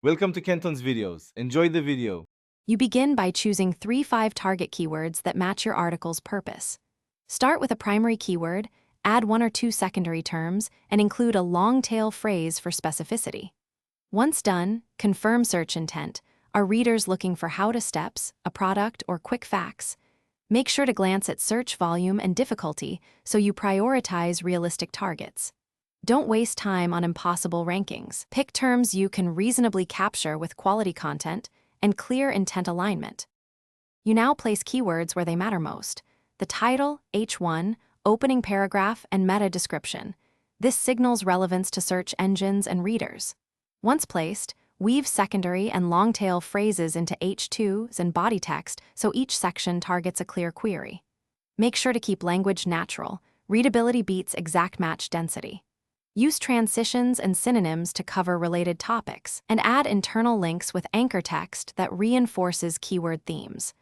Welcome to Kenton's videos. Enjoy the video. You begin by choosing 3-5 target keywords that match your article's purpose. Start with a primary keyword, add 1 or 2 secondary terms, and include a long-tail phrase for specificity. Once done, confirm search intent. Are readers looking for how-to steps, a product, or quick facts? Make sure to glance at search volume and difficulty so you prioritize realistic targets. Don't waste time on impossible rankings. Pick terms you can reasonably capture with quality content and clear intent alignment. You now place keywords where they matter most: the title, H1, opening paragraph, and meta description. This signals relevance to search engines and readers. Once placed, weave secondary and long-tail phrases into H2s and body text so each section targets a clear query. Make sure to keep language natural. Readability beats exact match density. Use transitions and synonyms to cover related topics, and add internal links with anchor text that reinforces keyword themes.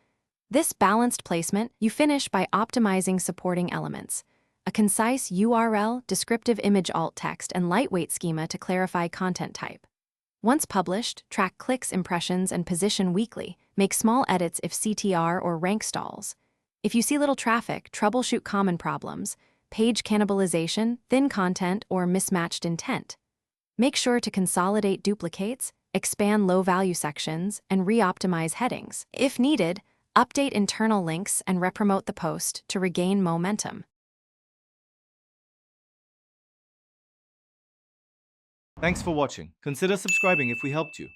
This balanced placement, you finish by optimizing supporting elements: a concise URL, descriptive image alt text, and lightweight schema to clarify content type. Once published, track clicks, impressions, and position weekly. Make small edits if CTR or rank stalls. If you see little traffic, troubleshoot common problems: page cannibalization, thin content, or mismatched intent. Make sure to consolidate duplicates, expand low-value sections, and re-optimize headings. If needed, update internal links and repromote the post to regain momentum. Thanks for watching. Consider subscribing if we helped you.